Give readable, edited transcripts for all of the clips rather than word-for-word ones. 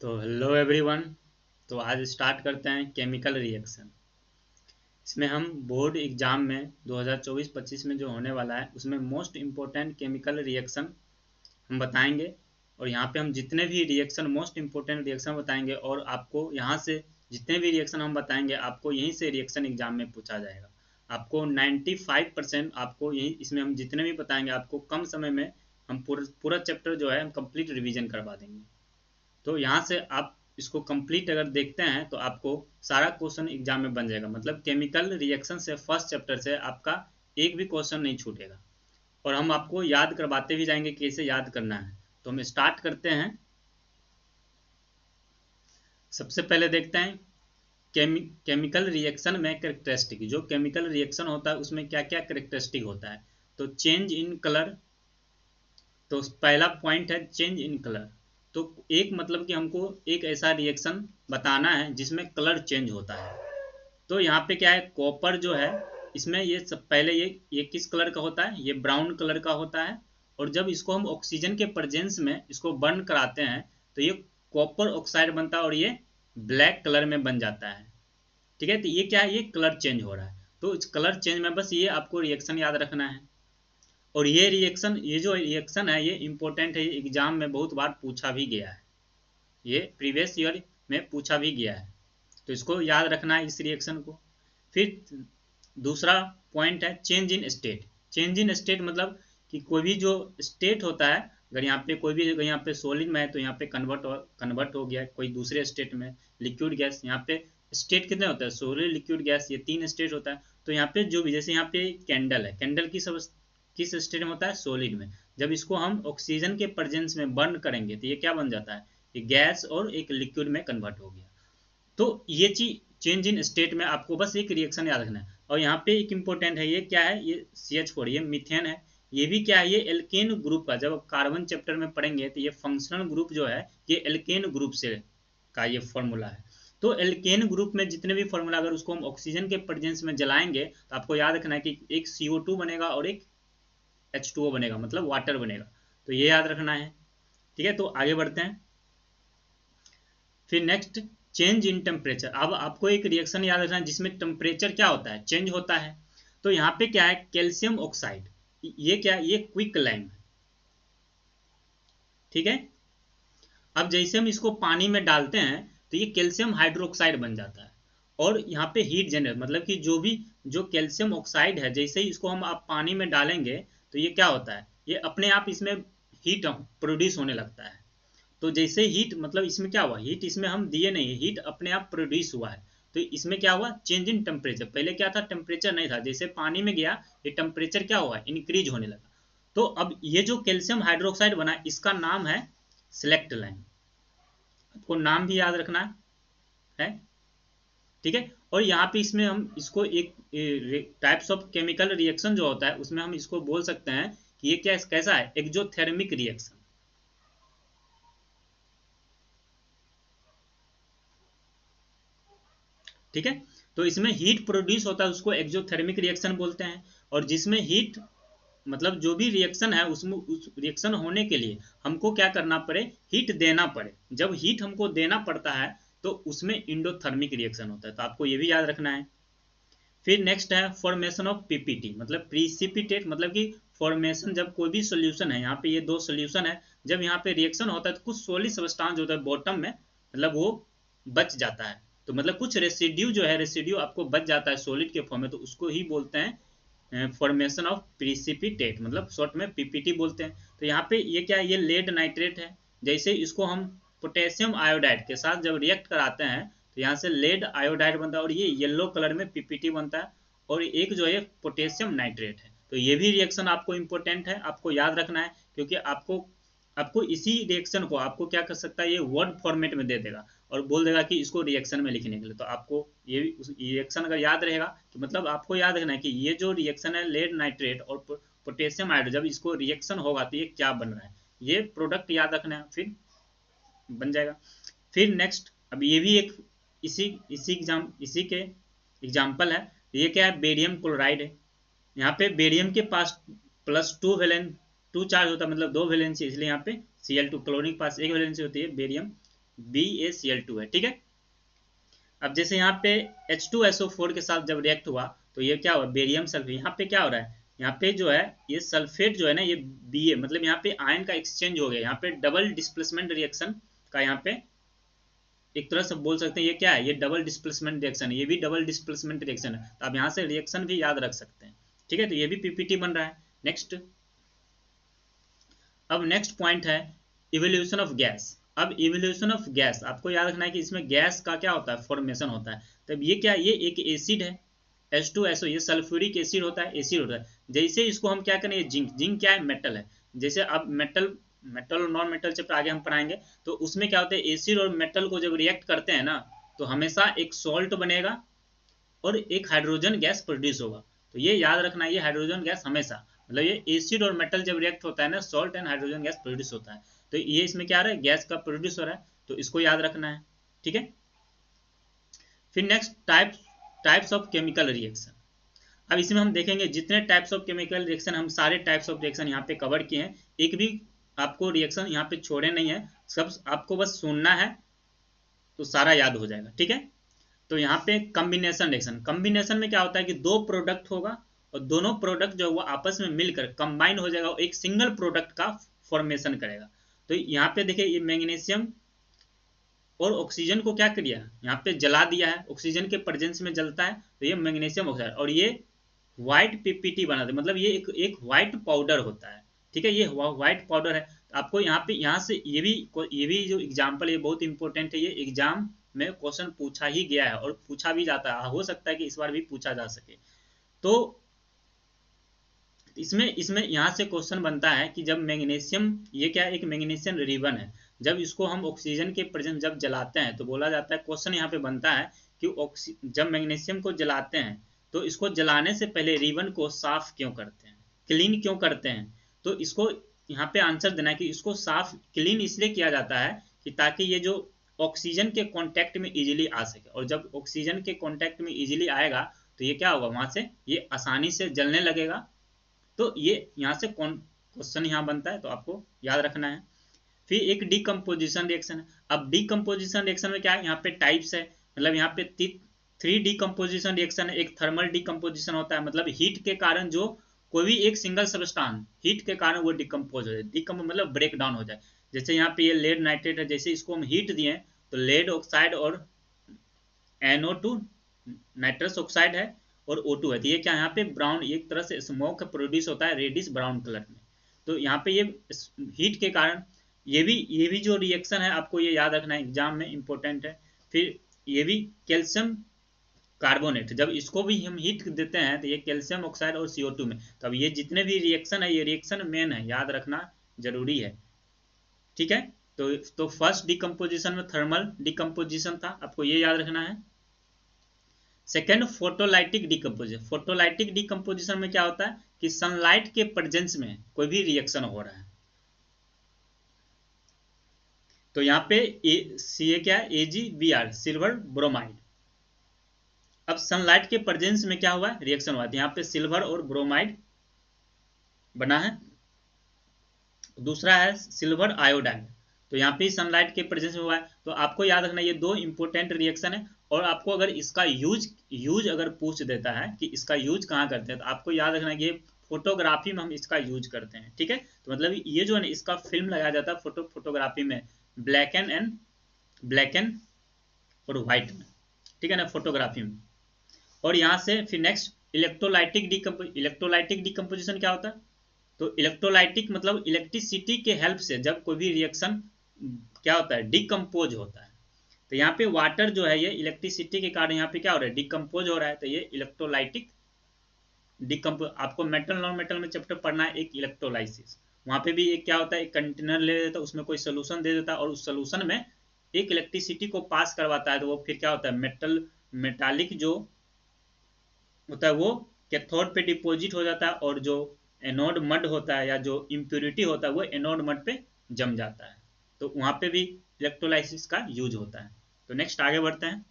तो hello everyone. तो आज स्टार्ट करते हैं केमिकल रिएक्शन। इसमें हम बोर्ड एग्जाम में 2024-25 में जो होने वाला है उसमें मोस्ट इम्पोर्टेंट केमिकल रिएक्शन हम बताएंगे। और यहाँ पे हम जितने भी रिएक्शन मोस्ट इम्पोर्टेंट रिएक्शन बताएंगे और आपको यहाँ से जितने भी रिएक्शन हम बताएंगे आपको यहीं से रिएक्शन एग्जाम में पूछा जाएगा। आपको 95% आपको यही इसमें हम जितने भी बताएंगे आपको कम समय में हम पूरा चैप्टर जो है हम कंप्लीट रिवीजन करवा देंगे। तो यहाँ से आप इसको कंप्लीट अगर देखते हैं तो आपको सारा क्वेश्चन एग्जाम में बन जाएगा। मतलब केमिकल रिएक्शन से फर्स्ट चैप्टर से आपका एक भी क्वेश्चन नहीं छूटेगा और हम आपको याद करवाते भी जाएंगे कैसे याद करना है। तो हम स्टार्ट करते हैं। सबसे पहले देखते हैं केमिकल रिएक्शन में कैरेक्टरिस्टिक। जो केमिकल रिएक्शन होता है उसमें क्या क्या कैरेक्टरिस्टिक होता है। तो चेंज इन कलर। तो पहला पॉइंट है चेंज इन कलर। तो एक मतलब कि हमको एक ऐसा रिएक्शन बताना है जिसमें कलर चेंज होता है। तो यहाँ पे क्या है, कॉपर जो है इसमें ये सब पहले ये किस कलर का होता है, ये ब्राउन कलर का होता है। और जब इसको हम ऑक्सीजन के प्रेजेंस में इसको बर्न कराते हैं तो ये कॉपर ऑक्साइड बनता है और ये ब्लैक कलर में बन जाता है। ठीक है, तो ये क्या है, ये कलर चेंज हो रहा है। तो इस कलर चेंज में बस ये आपको रिएक्शन याद रखना है। और ये जो रिएक्शन है ये इंपॉर्टेंट है, एग्जाम में बहुत बार पूछा भी गया है, ये प्रीवियस ईयर में पूछा भी गया है। तो इसको याद रखना है इस रिएक्शन को। फिर दूसरा पॉइंट है change in state. Change in state मतलब कि कोई भी जो स्टेट होता है, अगर यहाँ पे कोई भी, अगर यहाँ पे सोलिड में है तो यहाँ पे कन्वर्ट हो गया कोई दूसरे स्टेट में। लिक्विड गैस, यहाँ पे स्टेट कितने होता है, सोलिड लिक्विड गैस, ये 3 स्टेट होता है। तो यहाँ पे जो भी, जैसे यहाँ पे कैंडल है, कैंडल किस स्टेट में होता है, सोलिड में। जब इसको हम ऑक्सीजन के प्रेजेंस में बर्न करेंगे तो ये क्या बन जाता है, ये गैस और एक लिक्विड में कन्वर्ट हो गया। तो ये चीज चेंज इन स्टेट में आपको बस एक रिएक्शन याद रखना है। और यहाँ पे एक इंपॉर्टेंट है, ये क्या है, ये CH4, ये मीथेन है। ये भी क्या है, ये एल्केन ग्रुप का, जब कार्बन चैप्टर में पढ़ेंगे तो ये फंक्शनल ग्रुप जो है ये एल्केन ग्रुप से का ये फॉर्मूला है। तो एल्केन ग्रुप में जितने भी फॉर्मूला अगर उसको हम ऑक्सीजन के प्रेजेंस में जलाएंगे तो आपको याद रखना है कि एक CO2 बनेगा और एक H2O बनेगा, मतलब वाटर बनेगा। तो ये याद रखना है। ठीक है, तो आगे बढ़ते हैं। फिर नेक्स्ट चेंज इन टेम्परेचर। अब आपको एक रिएक्शन याद रखना है जिसमें टेम्परेचर क्या होता है, चेंज होता है। तो यहाँ पे क्या है, कैल्शियम ऑक्साइड, ये क्या है, ये क्विक लाइम है। ठीक है, अब जैसे हम इसको पानी में डालते हैं तो ये कैल्शियम हाइड्रोक्साइड बन जाता है। और यहाँ पे हीट जनरेट, मतलब कि जो कैल्शियम ऑक्साइड है, जैसे ही इसको हम आप पानी में डालेंगे तो ये क्या होता है, ये अपने आप इसमें हीट प्रोड्यूस होने लगता है। तो जैसे हीट, मतलब इसमें क्या हुआ, हीट इसमें हम दिए नहीं, हीट अपने आप प्रोड्यूस हुआ है। तो इसमें क्या हुआ, चेंज इन टेम्परेचर। पहले क्या था, टेम्परेचर नहीं था, जैसे पानी में गया ये टेम्परेचर क्या हुआ, इंक्रीज होने लगा। तो अब ये जो कैल्शियम हाइड्रोक्साइड बना इसका नाम है सिलेक्ट लाइन। आपको नाम भी याद रखना है। ठीक है, और यहाँ पे इसमें हम इसको एक टाइप्स ऑफ केमिकल रिएक्शन जो होता है उसमें हम इसको बोल सकते हैं कि ये क्या कैसा है, एक्जोथर्मिक रिएक्शन। ठीक है, तो इसमें हीट प्रोड्यूस होता है उसको एक्जोथर्मिक रिएक्शन बोलते हैं। और जिसमें हीट, मतलब जो भी रिएक्शन है उसमें उस रिएक्शन होने के लिए हमको क्या करना पड़े, हीट देना पड़े। जब हीट हमको देना पड़ता है तो उसमें इंडोथर्मिक रिएक्शन होता है। तो आपको ये भी याद रखना है। फिर नेक्स्ट है फॉर्मेशन ऑफ पीपीटी, मतलब प्रीसिपिटेट, मतलब कि फॉर्मेशन जब कोई भी सोल्यूशन है, यहाँ पे ये 2 सोल्यूशन है, जब यहाँ पे रिएक्शन होता है तो कुछ सोलिड सब्सटेंस होता है बॉटम में, मतलब वो बच जाता है। तो मतलब कुछ रेसिड्यू जो है, रेसिड्यू आपको बच जाता है सोलिड के फॉर्म में, तो उसको ही बोलते हैं फॉर्मेशन ऑफ प्रीसिपिटेट, मतलब शॉर्ट में पीपीटी बोलते हैं। तो यहाँ पे ये क्या है, ये लेड नाइट्रेट है। जैसे इसको हम पोटेशियम आयोडाइड के साथ जब रिएक्ट कराते हैं तो यहाँ से लेड आयोडाइड बनता है और ये येलो कलर में पीपीटी बनता है। और एक जो है पोटेशियम नाइट्रेट है। तो ये भी रिएक्शन आपको इंपॉर्टेंट है, आपको याद रखना है, क्योंकि आपको आपको इसी रिएक्शन को आपको क्या कर सकता है, ये वर्ड फॉर्मेट में दे देगा और बोल देगा कि इसको रिएक्शन में लिखने के लिए। तो आपको ये रिएक्शन अगर याद रहेगा तो मतलब आपको याद रखना है कि ये जो रिएक्शन है लेड नाइट्रेट और पोटेशियम आयोडाइड, जब इसको रिएक्शन होगा तो ये क्या बन रहा है, ये प्रोडक्ट याद रखना है, फिर बन जाएगा। फिर नेक्स्ट, अब ये भी एक इसी के एग्जाम्पल है। ये क्या है, बेरियम क्लोराइड है। यहाँ पे बेरियम के पास +2 चार्ज होता है, मतलब 2 वैलेंसी, इसलिए यहाँ पे Cl2 क्लोरीन के पास 1 वैलेंसी होती है बेरियम BaCl2 है, ठीक है। अब जैसे यहाँ पे H2SO4 के साथ जब रिएक्ट हुआ तो ये क्या हुआ, बेरियम सल्फेट। यहाँ पे क्या हो रहा है, यहाँ पे जो है ये सल्फेट जो है ना ये Ba, मतलब यहाँ पे आयन का एक्सचेंज हो गया, यहाँ पे डबल डिस्प्लेसमेंट रिएक्शन का, यहाँ पे एक तरह से बोल सकते हैं ये क्या है, ये डबल डिस्प्लेसमेंट रिएक्शन है, ये भी डबल डिस्प्लेसमेंट रिएक्शन है। तो आप यहाँ से रिएक्शन भी याद रख सकते हैं, ठीक है। तो ये भी पीपीटी बन रहा है। नेक्स्ट, अब नेक्स्ट पॉइंट है इवोल्यूशन ऑफ गैस। अब इवोल्यूशन ऑफ गैस आपको याद रखना है कि इसमें गैस का क्या होता है, फॉर्मेशन होता है। तब ये क्या है, ये एक एसिड है H2SO, ये सल्फ्यूरिक एसिड होता है, एसिड होता है। जैसे इसको हम क्या करेंगे, जिंक, जिंक क्या है, मेटल है। जैसे अब मेटल, मेटल और नॉन मेटल चैप्टर आगे हम पढ़ाएंगे, तो उसमें क्या होता है, एसिड और मेटल को जब रिएक्ट करते हैं ना तो हमेशा एक सॉल्ट बनेगा और एक हाइड्रोजन गैस प्रोड्यूस होगा। तो ये याद रखना है, ये हाइड्रोजन गैस हमेशा, मतलब ये एसिड और मेटल जब रिएक्ट होता है ना, salt and hydrogen gas produce होता है। तो ये इसमें क्या आ रहा है, गैस का प्रोड्यूस हो रहा है, तो इसको याद रखना है, ठीक है। फिर next types of chemical reaction. अब इसमें हम देखेंगे जितने टाइप्स ऑफ केमिकल रिएक्शन, हम सारे टाइप्स ऑफ रिएक्शन यहाँ पे कवर किए हैं, एक भी आपको रिएक्शन यहाँ पे छोड़े नहीं है, सब आपको बस सुनना है तो सारा याद हो जाएगा, ठीक है। तो यहाँ पे कॉम्बिनेशन रिएक्शन, कॉम्बिनेशन में क्या होता है कि दो प्रोडक्ट होगा और दोनों प्रोडक्ट जो है वो आपस में मिलकर कंबाइन हो जाएगा और एक सिंगल प्रोडक्ट का फॉर्मेशन करेगा। तो यहाँ पे देखिए ये मैग्नीशियम और ऑक्सीजन को क्या किया, यहाँ पे जला दिया है, ऑक्सीजन के प्रेजेंस में जलता है, तो ये मैग्नीशियम ऑक्साइड, और ये व्हाइट पीपीटी बनाते हैं, मतलब ये एक व्हाइट पाउडर होता है, ठीक है। ये व्हाइट पाउडर है। आपको यहाँ पे यहाँ से ये भी जो एग्जाम्पल है बहुत इंपॉर्टेंट है, ये एग्जाम में क्वेश्चन पूछा ही गया है और पूछा भी जाता है, हो सकता है कि इस बार भी पूछा जा सके। तो इसमें इसमें यहाँ से क्वेश्चन बनता है कि जब मैग्नीशियम, ये क्या है, एक मैग्नीशियम रिबन है, जब इसको हम ऑक्सीजन के प्रेजेंस जब जलाते हैं तो बोला जाता है, क्वेश्चन यहाँ पे बनता है कि जब मैग्नीशियम को जलाते हैं तो इसको जलाने से पहले रिबन को साफ क्यों करते हैं, क्लीन क्यों करते हैं। तो इसको यहाँ पे आंसर देना है कि इसको साफ क्लीन इसलिए किया जाता है कि ताकि ये जो ऑक्सीजन के कांटेक्ट में इजीली आ सके, और जब ऑक्सीजन के कांटेक्ट में इजीली आएगा तो ये क्या होगा, वहां से ये आसानी से जलने लगेगा। तो ये यहाँ से कौन क्वेश्चन यहाँ बनता है, तो आपको याद रखना है। फिर एक डीकम्पोजिशन रिएक्शन है। अब डीकम्पोजिशन रिएक्शन में क्या है, यहाँ पे टाइप्स है, मतलब यहाँ पे 3 डीकम्पोजिशन रिएक्शन है। एक थर्मल डीकम्पोजिशन होता है, मतलब हीट के कारण जो कोई भी एक सिंगल सबस्टांस हीट के कारण वो डिकम्पोज हो जाए, डिकम्पोज मतलब ब्रेक डाउन हो जाए। जैसे यहाँ पे ये लेड नाइट्रेट है, जैसे इसको हम हीट दिए तो लेड ऑक्साइड और NO2 नाइट्रस ऑक्साइड है और O2 है, तो ये क्या यहाँ पे ब्राउन, एक तरह से स्मोक प्रोड्यूस होता है रेडिश ब्राउन कलर में। तो यहाँ पे ये हीट के कारण ये भी जो रिएक्शन है आपको ये याद रखना है, एग्जाम में इंपॉर्टेंट है। फिर ये भी कैल्शियम कार्बोनेट, जब इसको भी हम हीट देते हैं तो ये कैल्शियम ऑक्साइड और CO2 में, तो अब ये जितने भी रिएक्शन है ये रिएक्शन मेन है, याद रखना जरूरी है, ठीक है। तो फर्स्ट डिकम्पोजिशन में थर्मल डिकम्पोजिशन था, आपको ये याद रखना है। Second photolytic decomposition, photolytic decomposition में क्या होता है कि सनलाइट के प्रेजेंस में कोई भी रिएक्शन हो रहा है, तो यहाँ पे ये क्या है, AgBr सिल्वर ब्रोमाइड। अब सनलाइट के प्रेजेंस में क्या हुआ, रिएक्शन हुआ, यहाँ पे सिल्वर और ब्रोमाइड बना है। दूसरा है सिल्वर आयोडाइड, तो यहाँ पे सनलाइट के प्रेजेंस में हुआ है। तो आपको याद रखना ये दो इंपॉर्टेंट रिएक्शन है, और आपको अगर इसका यूज अगर पूछ देता है कि इसका यूज कहाँ करते हैं, तो आपको याद रखना कि फोटोग्राफी में हम इसका यूज करते हैं, ठीक है। तो मतलब ये जो है ना, इसका फिल्म लगाया जाता है फोटोग्राफी में, ब्लैक एंड और व्हाइट में, ठीक है ना, फोटोग्राफी में। और यहाँ से फिर नेक्स्ट इलेक्ट्रोलाइटिक डिकम्पोजिशन क्या होता है, तो इलेक्ट्रोलाइटिक मतलब इलेक्ट्रिसिटी के हेल्प से जब कोई भी रिएक्शन क्या होता है, डिकम्पोज होता है। तो यहाँ पे वाटर जो है ये इलेक्ट्रिसिटी के कारण यहाँ पे क्या हो रहा है, डिकम्पोज हो रहा है, तो ये इलेक्ट्रोलाइटिक डिकम्पोज। आपको मेटल नॉन मेटल में चैप्टर पढ़ना है एक इलेक्ट्रोलाइसिस, वहां पे भी एक क्या होता है, एक कंटेनर ले लेता है, उसमें कोई सोल्यूशन दे देता है और उस सोल्यूशन में एक इलेक्ट्रिसिटी को पास करवाता है, तो वो फिर क्या होता है, मेटालिक जो होता है वो कैथोड पे डिपॉजिट हो जाता है, और जो एनोड मड होता है या जो इम्प्योरिटी होता है वो एनोड मड पे जम जाता है, तो वहां पे भी इलेक्ट्रोलाइसिस का यूज होता है। तो नेक्स्ट आगे बढ़ते हैं।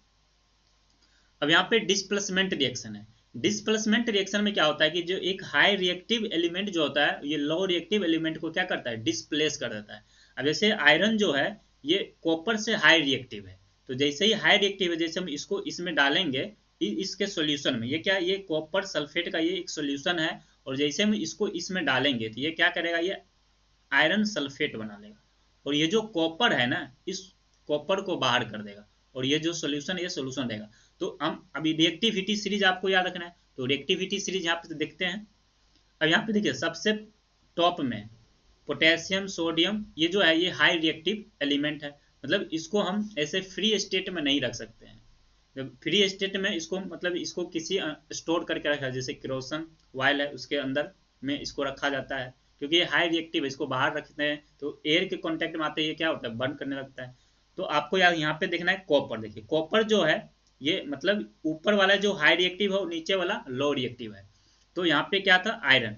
अब यहाँ पे डिस्प्लेसमेंट रिएक्शन है। डिस्प्लेसमेंट रिएक्शन में क्या होता है कि जो एक हाई रिएक्टिव एलिमेंट जो होता है, ये लो रिएक्टिव एलिमेंट को क्या करता है, डिस्प्लेस कर देता है। अब जैसे आयरन जो है ये कॉपर से हाई रिएक्टिव है। तो जैसे ही हाई रिएक्टिव है, जैसे हम इसको इसमें डालेंगे इसके सॉल्यूशन में, ये क्या, ये कॉपर सल्फेट का ये एक सॉल्यूशन है, और जैसे हम इसको इसमें डालेंगे तो ये क्या करेगा, ये आयरन सल्फेट बना लेगा, और ये जो कॉपर है ना, इस कॉपर को बाहर कर देगा, और ये जो सॉल्यूशन, ये सॉल्यूशन रहेगा। तो हम अभी रिएक्टिविटी सीरीज आपको याद रखना है, तो रिएक्टिविटी सीरीज यहाँ पे देखते हैं। अब यहाँ पे देखिए सबसे टॉप में पोटेशियम सोडियम, ये जो है ये हाई रिएक्टिव एलिमेंट है, मतलब इसको हम ऐसे फ्री स्टेट में नहीं रख सकते हैं। जब फ्री स्टेट में इसको मतलब इसको किसी स्टोर करके रखा है, जैसे केरोसिन ऑयल है उसके अंदर में इसको रखा जाता है, क्योंकि ये हाई रिएक्टिव है, इसको बाहर रखते हैं तो एयर के कांटेक्ट में आते ही ये क्या होता है, बर्न करने लगता है। तो आपको यार यहाँ पे देखना है कॉपर, देखिए कॉपर जो है ये मतलब ऊपर वाला जो हाई रिएक्टिव है और नीचे वाला लो रिएक्टिव है। तो यहाँ पे क्या था, आयरन,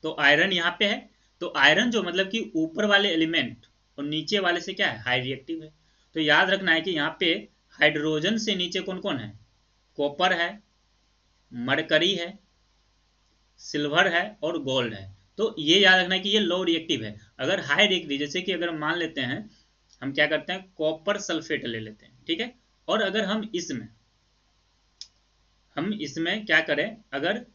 तो आयरन यहाँ पे है। तो आयरन जो मतलब कि ऊपर वाले एलिमेंट और नीचे वाले से क्या है, हाई रिएक्टिव है। तो याद रखना है कि यहाँ पे हाइड्रोजन से नीचे कौन कौन है, कॉपर है, मरकरी है, सिल्वर है और गोल्ड है। तो ये याद रखना है कि ये लो रिएक्टिव है। अगर हाई रिएक्टिव, जैसे कि अगर मान लेते हैं हम क्या करते हैं, कॉपर सल्फेट ले लेते हैं, ठीक है, और अगर हम इसमें क्या करें, अगर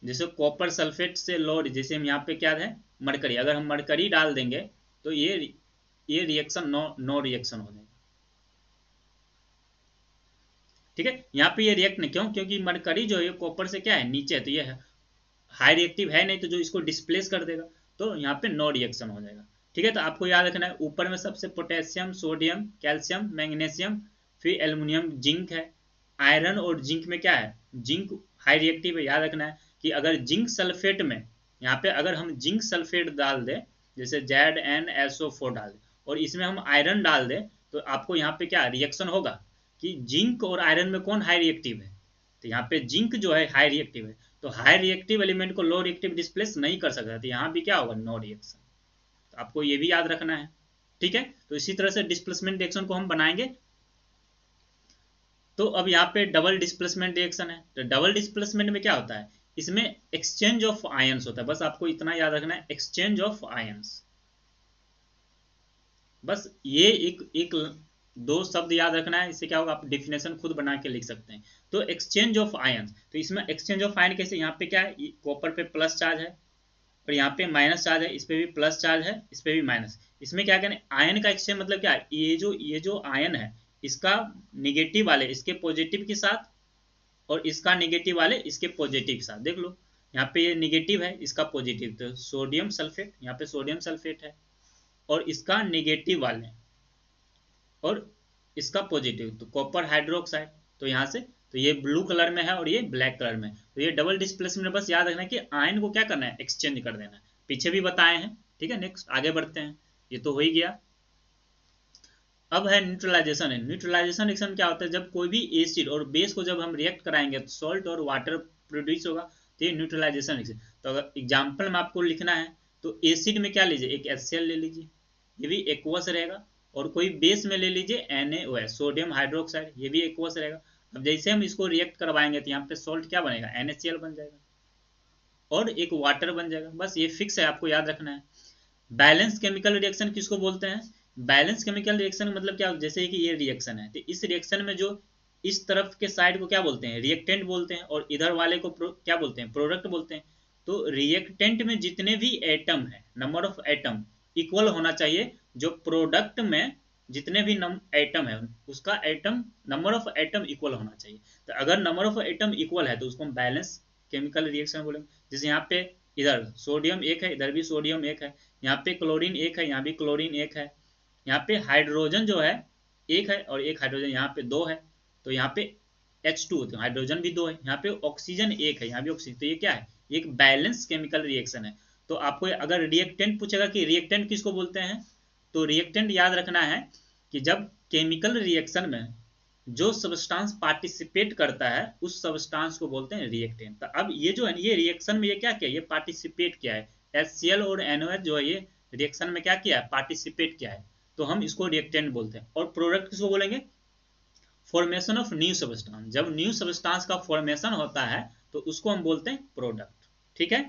जैसे कॉपर सल्फेट से लो, जैसे हम यहाँ पे क्या है मरकरी, अगर हम मरकरी डाल देंगे तो ये रिएक्शन नो रिएक्शन हो जाएगा, ठीक है। यहाँ पे ये रिएक्ट नहीं, क्यों, क्योंकि मरकरी जो है कॉपर से क्या है, नीचे है, तो ये हाई रिएक्टिव है नहीं, तो जो इसको डिस्प्लेस कर देगा, तो यहाँ पे नो रिएक्शन हो जाएगा, ठीक है। तो आपको याद रखना है ऊपर में सबसे पोटेशियम सोडियम कैल्शियम मैग्नीशियम, फिर एल्युमिनियम जिंक है। आयरन और जिंक में क्या है, जिंक हाई रिएक्टिव है, याद रखना है कि अगर जिंक सल्फेट में, यहाँ पे अगर हम जिंक सल्फेट डाल दे, जैसे ZnSO4 डाल दे और इसमें हम आयरन डाल दे, तो आपको यहाँ पे क्या रिएक्शन होगा कि जिंक और आयरन में कौन हाई रिएक्टिव है, तो यहाँ पे जिंक जो है हाई रिएक्टिव है, तो हाई रिएक्टिव एलिमेंट को लो रिएक्टिव डिस्प्लेस नहीं कर सकता, तो यहाँ भी क्या होगा, नो रिएक्शन। तो आपको ये भी याद रखना है, ठीक है। तो इसी तरह से डिस्प्लेसमेंट रिएक्शन को हम बनाएंगे। तो अब यहाँ पे डबल डिस्प्लेसमेंट रिएक्शन है, तो डबल डिस्प्लेसमेंट में क्या होता है, इसमें एक्सचेंज ऑफ आयंस होता है, बस आपको इतना याद रखना है, एक्सचेंज ऑफ आयंस। बस ये एक दो शब्द याद रखना है, इससे क्या होगा, आप डेफिनेशन खुद बना के लिख सकते हैं। तो एक्सचेंज ऑफ आयन, तो इसमें एक्सचेंज ऑफ आयन कैसे, यहाँ पे क्या है, कॉपर पे प्लस चार्ज है और यहाँ पे माइनस चार्ज है, इस पे भी प्लस चार्ज है, इस पे भी माइनस। इसमें क्या करें, आयन का एक्सचेंज मतलब क्या है, ये जो आयन है इसका निगेटिव वाले इसके पॉजिटिव के साथ, और इसका निगेटिव वाले इसके पॉजिटिव के साथ। देख लो यहाँ पे ये निगेटिव है, इसका पॉजिटिव, तो सोडियम सल्फेट, यहाँ पे सोडियम सल्फेट है, और इसका निगेटिव वाले और इसका पॉजिटिव, तो कॉपर हाइड्रोक्साइड, तो यहाँ से तो ये ब्लू कलर में है और ये ब्लैक कलर में, तो ये डबल डिस्प्लेसमेंट, बस याद रखना है कि आयन को क्या करना है, एक्सचेंज कर देना है, पीछे भी बताए हैं, ठीक है। नेक्स्ट आगे बढ़ते हैं, ये तो हो ही गया। अब है न्यूट्रलाइजेशन। है न्यूट्रलाइजेशन रिएक्शन क्या होता है, जब कोई भी एसिड और बेस को जब हम रिएक्ट कराएंगे तो सॉल्ट और वाटर प्रोड्यूस होगा, तो ये न्यूट्रलाइजेशन रिएक्शन। तो अगर एग्जाम्पल में आपको लिखना है तो एसिड में क्या लीजिए, एक HCl ले लीजिए, ये भी एक्वस रहेगा, और कोई बेस में ले लीजिए NaOH सोडियम हाइड्रोक्साइड, ये भी एक्वस रहेगा। अब जैसे हम इसको रिएक्ट करवाएंगे तो यहाँ पे सॉल्ट क्या बनेगा, NaCl बन जाएगा, और एक वाटर बन जाएगा, बस ये फिक्स है, आपको याद रखना है। बैलेंस केमिकल रिएक्शन किसको बोलते हैं, बैलेंस केमिकल रिएक्शन मतलब क्या, जैसे कि ये रिएक्शन है, तो इस रिएक्शन में जो इस तरफ के साइड को क्या बोलते हैं, रिएक्टेंट बोलते हैं, और इधर वाले को क्या बोलते हैं, प्रोडक्ट बोलते हैं। तो रिएक्टेंट में जितने भी एटम है, नंबर ऑफ एटम इक्वल होना चाहिए, जो प्रोडक्ट में जितने भी एटम है उसका atom number of atom equal होना चाहिए। तो अगर नंबर ऑफ एटम इक्वल है तो उसको हम बैलेंस केमिकल रिएक्शन बोलेंगे। जैसे यहाँ पे इधर सोडियम एक है, इधर भी सोडियम एक है, यहाँ पे क्लोरीन एक है, यहाँ भी क्लोरीन एक है, यहाँ पे हाइड्रोजन जो है एक है और एक हाइड्रोजन यहाँ पे दो है, तो यहाँ पे H2 तो हाइड्रोजन भी दो है, यहाँ पे ऑक्सीजन एक है, यहाँ भी ऑक्सीजन, तो ये क्या है, एक बैलेंस केमिकल रिएक्शन है। तो आपको अगर रिएक्टेंट पूछेगा कि रिएक्टेंट किसको बोलते हैं, तो रिएक्टेंट याद रखना है कि जब केमिकल रिएक्शन में जो सबस्टांस पार्टिसिपेट करता है उस सबस्टांस को बोलते हैं रिएक्टेंट। तो अब ये जो है ये रिएक्शन में ये क्या किया, ये पार्टिसिपेट किया है, HCl और NOH जो है ये रिएक्शन में क्या किया है, पार्टिसिपेट किया है, तो हम इसको रिएक्टेंट बोलते हैं। और प्रोडक्ट किसको बोलेंगे, फॉर्मेशन ऑफ न्यू सबस्टांस, जब न्यू सबस्टांस का फॉर्मेशन होता है तो उसको हम बोलते हैं प्रोडक्ट, ठीक है।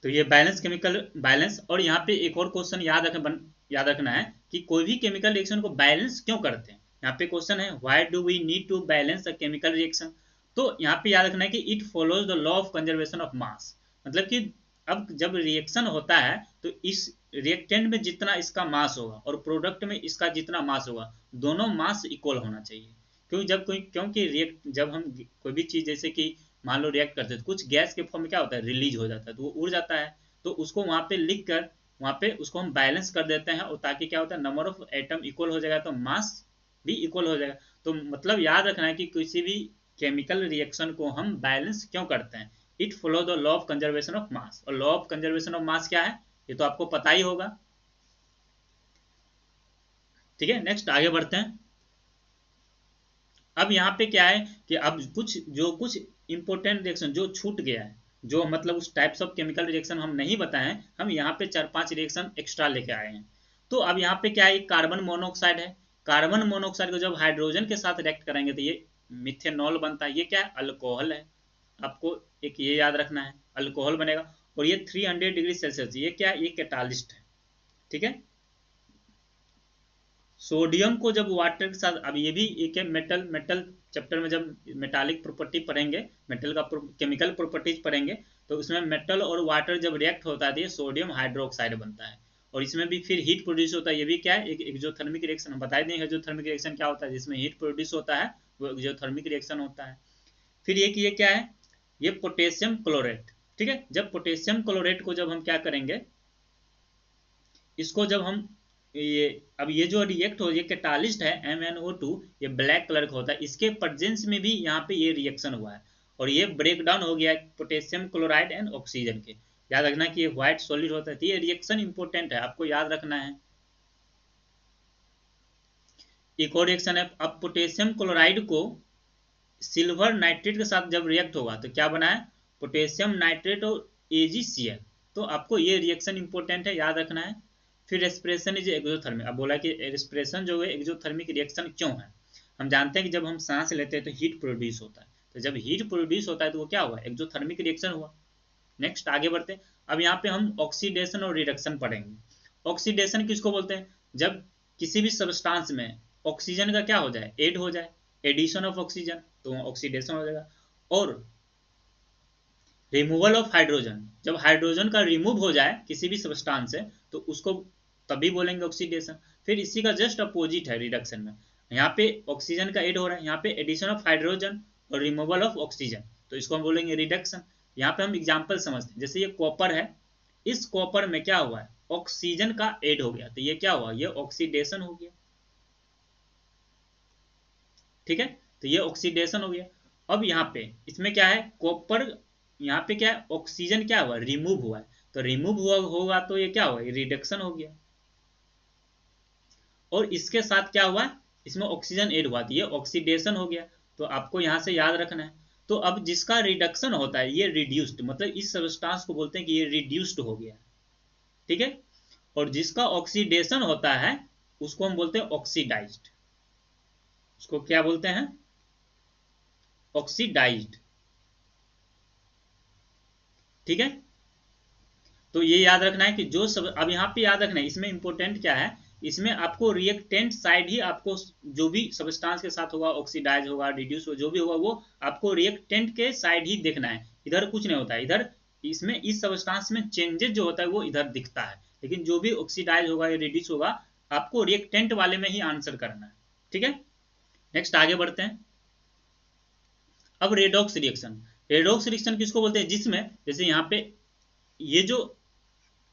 तो ये बैलेंस केमिकल बैलेंस। और यहाँ पे एक और क्वेश्चन याद रखें याद रखना है कि कोई भी केमिकल रिएक्शन को बैलेंस क्यों करते हैं। यहाँ पे क्वेश्चन है why do we need to balance a chemical reaction. तो यहाँ पे याद रखना है कि it follows the law of conservation of mass. मतलब कि अब जब रिएक्शन होता है तो इस रिएक्टेंट में जितना इसका मास होगा और प्रोडक्ट में इसका जितना मास होगा, दोनों मास इक्वल होना चाहिए। क्योंकि रिएक्ट जब हम कोई भी चीज जैसे कि मान लो रिएक्ट करते हैं तो कुछ गैस के फॉर्म में क्या होता है, रिलीज हो जाता है, तो वो उड़ जाता है। तो उसको वहां पे लिख कर वहां पे उसको हम बैलेंस कर देते हैं, और ताकि क्या होता है, नंबर ऑफ एटम इक्वल हो जाएगा तो मास भी इक्वल हो जाएगा। तो मतलब याद रखना है कि किसी भी केमिकल रिएक्शन को हम बैलेंस क्यों करते हैं। It follow the law of conservation of mass. और law of conservation of mass क्या है, ये तो आपको पता ही होगा। ठीक है, नेक्स्ट आगे बढ़ते हैं। अब यहाँ पे क्या है कि अब कुछ इंपॉर्टेंट रिएक्शन जो छूट गया है, जो मतलब उस टाइप्स ऑफ केमिकल रिएक्शन हम नहीं बताए हैं, हम यहाँ पे 4-5 रिएक्शन एक्स्ट्रा लेके आए हैं। तो अब यहाँ पे क्या है, कार्बन मोनोऑक्साइड है। कार्बन मोनोऑक्साइड को जब हाइड्रोजन के साथ रिएक्ट करेंगे तो ये मिथेनॉल बनता है। ये क्या है, अल्कोहल है। आपको एक ये याद रखना है, अल्कोहल बनेगा। और ये 300 डिग्री सेल्सियस, ये क्या है, ये कैटालिस्ट है। ठीक है, सोडियम को जब वाटर के साथ, अब ये भी एक है मेटल, मेटल चैप्टर में जब मेटालिक प्रॉपर्टी पढ़ेंगे, मेटल का केमिकल प्रॉपर्टीज पढ़ेंगे, तो उसमें मेटल और वाटर जब रिएक्ट होता है तो ये सोडियम हाइड्रोक्साइड बनता है। और इसमें भी फिर हीट प्रोड्यूस होता है। ये भी क्या है, एक एक्सोथर्मिक रिएक्शन। हम बता देंगे एक्सोथर्मिक रिएक्शन क्या होता है, जिसमें हीट प्रोड्यूस होता है, वो एक्सोथर्मिक रिएक्शन होता है। फिर ये क्या है, ये पोटेशियम क्लोरेट। ठीक है, जब पोटेशियम क्लोरेट को जब हम क्या करेंगे, इसको जब हम ये अब ये जो रिएक्ट हो, ये कैटालिस्ट है MnO2, ये ब्लैक कलर का होता है। इसके प्रेजेंस में भी यहाँ पे ये रिएक्शन हुआ है और ये ब्रेक डाउन हो गया है पोटेशियम क्लोराइड एंड ऑक्सीजन के। याद रखना कि ये व्हाइट सॉलिड होता है। तो ये रिएक्शन इंपॉर्टेंट है, आपको याद रखना है। एक और रिएक्शन है, अब पोटेशियम क्लोराइड को सिल्वर नाइट्रेट के साथ जब रिएक्ट होगा तो क्या बना है, पोटेशियम नाइट्रेट और AgCl। तो आपको ये रिएक्शन इंपॉर्टेंट है, याद रखना है। फिर रेस्पिरेशन इज एक्सोथर्मिक। अब बोला कि रेस्पिरेशन जो है एक्सोथर्मिक रिएक्शन क्यों है। हम जानते हैं कि जब हम सांस लेते हैं तो हीट प्रोड्यूस होता है। तो जब हीट प्रोड्यूस होता है तो वो क्या हुआ, एक्सोथर्मिक रिएक्शन हुआ। नेक्स्ट आगे बढ़ते हैं। अब यहाँ पे हम ऑक्सीडेशन और रिडक्शन पढ़ेंगे। ऑक्सीडेशन किसको बोलते हैं, जब किसी भी सब्सटेंस में ऑक्सीजन का क्या हो जाए, एड हो जाए, एडिशन ऑफ ऑक्सीजन, तो ऑक्सीडेशन हो जाएगा। और रिमूवल ऑफ हाइड्रोजन, जब हाइड्रोजन का रिमूव हो जाए किसी भी सब्सटेंस से तो उसको तभी बोलेंगे ऑक्सीडेशन। फिर इसी का जस्ट अपोजिट है रिडक्शन में। यहाँ पे ऑक्सीजन का एड हो रहा है, यहाँ पे एडिशन ऑफ हाइड्रोजन और रिमूवल ऑफ ऑक्सीजन, तो इसको हम बोलेंगे रिडक्शन। यहाँ पे हम एग्जाम्पल समझते हैं, जैसे ये कॉपर है, इस कॉपर में क्या हुआ है, ऑक्सीजन का एड हो गया, तो ये क्या हुआ, ये ऑक्सीडेशन हो गया। ठीक है, तो ये ऑक्सीडेशन हो गया। अब यहाँ पे इसमें क्या है, कॉपर, यहाँ पे क्या है, ऑक्सीजन क्या हुआ, रिमूव हुआ है। तो रिमूव हुआ होगा तो ये क्या हुआ, ये रिडक्शन हो गया। और इसके साथ क्या हुआ, इसमें ऑक्सीजन ऐड हुआ तो ये ऑक्सीडेशन हो गया। तो आपको यहां से याद रखना है। तो अब जिसका रिडक्शन होता है ये रिड्यूस्ड, मतलब इस सब्सटेंस को बोलते हैं कि ये रिड्यूस्ड हो गया। ठीक है, और जिसका ऑक्सीडेशन होता है उसको हम बोलते हैं ऑक्सीडाइज्ड। उसको क्या बोलते हैं, ऑक्सीडाइज्ड। ठीक है, तो ये याद रखना है कि जो सब, अब यहाँ पे याद रखना है, इसमें इंपॉर्टेंट क्या है, इसमें आपको रिएक्टेंट साइड ही, आपको जो भी सब्सटेंस के साथ होगा, ऑक्सीडाइज होगा, रिड्यूस हो, जो भी होगा वो आपको रिएक्टेंट के साइड ही देखना है। इधर कुछ नहीं होता है। इधर इसमें इस सब्सटेंस में चेंजेस जो होता है वो इधर दिखता है, लेकिन जो भी ऑक्सीडाइज होगा या रिड्यूस होगा आपको रिएक्टेंट वाले में ही आंसर करना है। ठीक है, नेक्स्ट आगे बढ़ते हैं। अब रेडॉक्स रिएक्शन। रेडॉक्स रिएक्शन किसको बोलते हैं, जिसमें जैसे यहाँ पे ये जो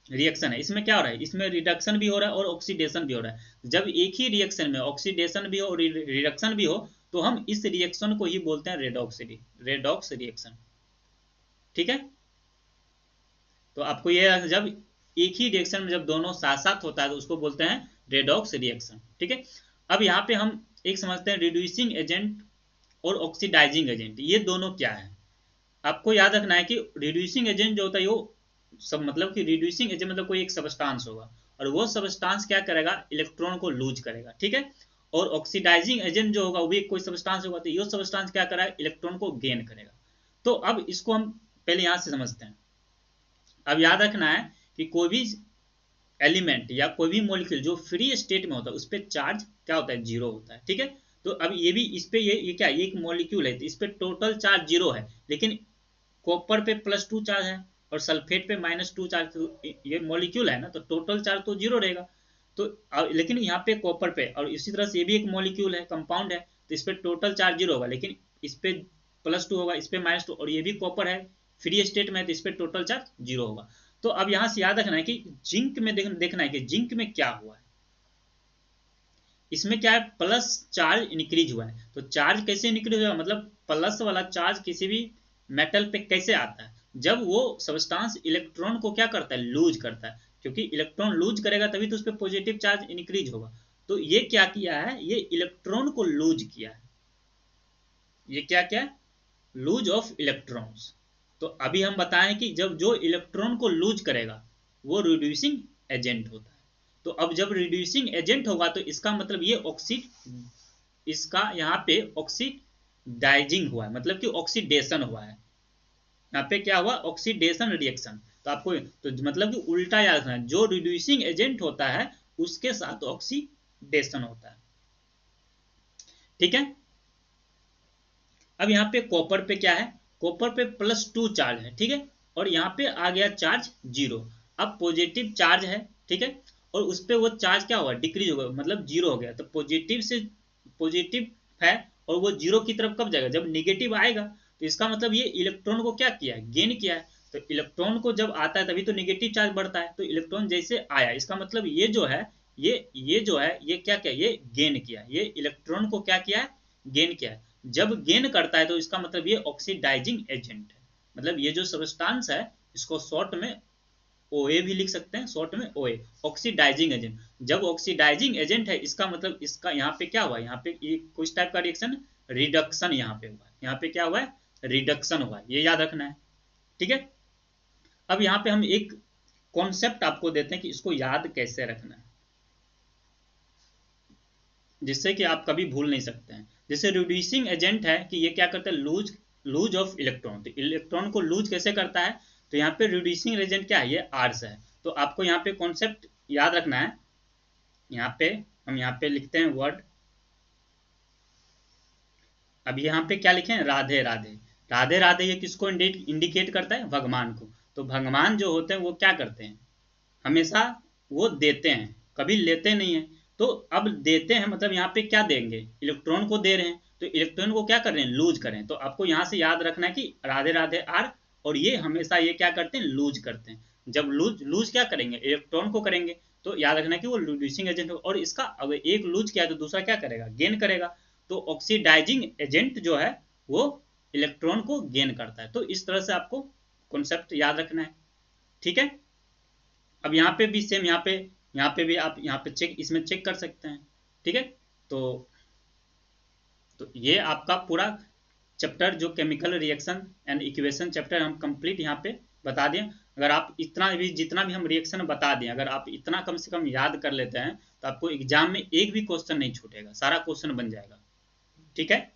रिएक्शन है इसमें क्या हो रहा है, इसमें रिडक्शन भी हो रहा है और ऑक्सीडेशन भी हो रहा है। जब एक ही रिएक्शन में ऑक्सीडेशन भी हो और रिडक्शन भी हो तो हम इस रिएक्शन को ही बोलते हैं रेडॉक्स रिएक्शन। ठीक है, तो आपको ये, जब एक ही रिएक्शन में जब दोनों साथ साथ होता है तो उसको बोलते हैं रेडॉक्स रिएक्शन। ठीक है, अब यहाँ पे हम एक समझते हैं रिड्यूसिंग एजेंट और ऑक्सीडाइजिंग एजेंट, ये दोनों क्या है। आपको याद रखना है कि रिड्यूसिंग एजेंट जो होता है वो सब, मतलब कि रिड्यूसिंग एजेंट मतलब कोई एक सब्सटेंस होगा और वो सब्सटेंस क्या करेगा, इलेक्ट्रॉन को लूज करेगा। ठीक है, और ऑक्सीडाइजिंग एजेंट जो होगा वो भी कोई सब्सटेंस होगा तो ये सब्सटेंस क्या करेगा, इलेक्ट्रॉन को गेन करेगा। तो अब इसको हम पहले यहां से समझते हैं। अब याद रखना है कि कोई भी एलिमेंट या कोई भी मॉलिक्यूल जो फ्री स्टेट में होता है उस पर चार्ज क्या होता है, जीरो होता है। ठीक है, तो अब ये भी इस पे ये क्या, ये एक मॉलिक्यूल है तो इस पे टोटल चार्ज जीरो है, लेकिन कॉपर पे +2 चार्ज है और सल्फेट पे -2 चार्ज, तो ये मॉलिक्यूल है ना, तो टोटल चार्ज तो जीरो रहेगा। तो लेकिन यहाँ पे कॉपर पे, और इसी तरह से ये भी एक मॉलिक्यूल है, कंपाउंड है, तो इस पे टोटल चार्ज जीरो होगा, लेकिन इस पे +2 होगा, इस पे -2, और ये भी कॉपर है, फ्री स्टेट में है, तो इस पे टोटल चार्ज जीरो होगा। तो अब यहां से याद रखना है कि जिंक में देखना है कि जिंक में क्या हुआ है। इसमें क्या है, प्लस चार्ज इंक्रीज हुआ है। तो चार्ज कैसे इंक्रीज हुआ, मतलब प्लस वाला चार्ज किसी भी मेटल पे कैसे आता है, जब वो सब्सटेंस इलेक्ट्रॉन को क्या करता है, लूज करता है, क्योंकि इलेक्ट्रॉन लूज करेगा तभी तो उस पर पॉजिटिव चार्ज इंक्रीज होगा। तो ये क्या किया है, ये इलेक्ट्रॉन को लूज किया है, ये क्या क्या, लूज ऑफ इलेक्ट्रॉन्स। तो अभी हम बताएं कि जब जो इलेक्ट्रॉन को लूज करेगा वो रिड्यूसिंग एजेंट होता है। तो अब जब रिड्यूसिंग एजेंट होगा तो इसका मतलब ये इसका यहाँ पे ऑक्सीडाइजिंग हुआ है, मतलब कि ऑक्सीडेशन हुआ है, यहाँ पे क्या हुआ, ऑक्सीडेशन रिएक्शन। तो आपको तो मतलब कि उल्टा याद रखना है, जो रिड्यूसिंग एजेंट होता है उसके साथ ऑक्सीडेशन होता है। ठीक है, अब यहाँ पे कॉपर पे क्या है, कॉपर पे +2 चार्ज है। ठीक है, और यहाँ पे आ गया चार्ज जीरो। अब पॉजिटिव चार्ज है, ठीक है, और उस पे वो चार्ज क्या हुआ, डिक्रीज हो गया, मतलब जीरो हो गया। तो पॉजिटिव से पॉजिटिव है और वो जीरो की तरफ कब जाएगा, जब निगेटिव आएगा। तो इसका मतलब ये इलेक्ट्रॉन को क्या किया है, गेन किया है। तो इलेक्ट्रॉन को जब आता है तभी तो निगेटिव चार्ज बढ़ता है, तो इलेक्ट्रॉन जैसे आया, इसका मतलब ये जो है, ये जो है, ये क्या क्या, ये गेन किया, ये इलेक्ट्रॉन को क्या किया है, गेन किया है। जब गेन करता है तो इसका मतलब ये ऑक्सीडाइजिंग एजेंट है, मतलब ये जो सब्सटेंस है इसको शॉर्ट में ओए भी लिख सकते हैं, शॉर्ट में ओए, ऑक्सीडाइजिंग एजेंट। जब ऑक्सीडाइजिंग एजेंट है इसका मतलब इसका यहाँ पे क्या हुआ, यहाँ पे ये कुछ टाइप का रिएक्शन, रिडक्शन यहाँ पे हुआ है, यहाँ पे क्या हुआ है, रिडक्शन हुआ है, ये याद रखना है। ठीक है, अब यहाँ पे हम एक कॉन्सेप्ट आपको देते हैं कि इसको याद कैसे रखना है, जिससे कि आप कभी भूल नहीं सकते हैं। जैसे रिड्यूसिंग एजेंट है कि ये क्या करता है, लूज ऑफ इलेक्ट्रॉन, तो इलेक्ट्रॉन को लूज कैसे करता है, तो यहाँ पे रिड्यूसिंग एजेंट क्या है, ये आर्स है। तो आपको यहाँ पे कॉन्सेप्ट याद रखना है, यहाँ पे हम यहाँ पे लिखते हैं वर्ड। अब यहाँ पे क्या लिखे हैं, राधे राधे, राधे राधे, ये किसको इंडिकेट करता है, भगवान को। तो भगवान जो होते हैं वो क्या करते हैं, हमेशा वो देते हैं, कभी लेते नहीं है। तो अब देते हैं मतलब यहाँ पे क्या देंगे, इलेक्ट्रॉन को दे रहे हैं, तो इलेक्ट्रॉन को क्या कर रहे हैं, लूज कर रहे हैं। तो आपको यहाँ से याद रखना है कि राधे राधे आर, और ये हमेशा ये क्या करते हैं, लूज करते हैं। जब लूज लूज क्या करेंगे, इलेक्ट्रॉन को करेंगे, तो याद रखना कि वो रिड्यूसिंग एजेंट हो, और इसका अगर एक लूज किया तो दूसरा क्या करेगा, गेन करेगा। तो ऑक्सीडाइजिंग एजेंट जो है वो इलेक्ट्रॉन को गेन करता है। तो इस तरह से आपको कॉन्सेप्ट याद रखना है। ठीक है, अब यहाँ पे भी सेम, यहाँ पे भी आप यहाँ पे चेक, इसमें चेक कर सकते हैं। ठीक है, तो ये आपका पूरा चैप्टर जो chemical reaction and equation chapter हम कंप्लीट यहाँ पे बता दें। अगर आप इतना भी, जितना भी हम रिएक्शन बता दें, अगर आप इतना कम से कम याद कर लेते हैं तो आपको एग्जाम में एक भी क्वेश्चन नहीं छूटेगा, सारा क्वेश्चन बन जाएगा। ठीक है।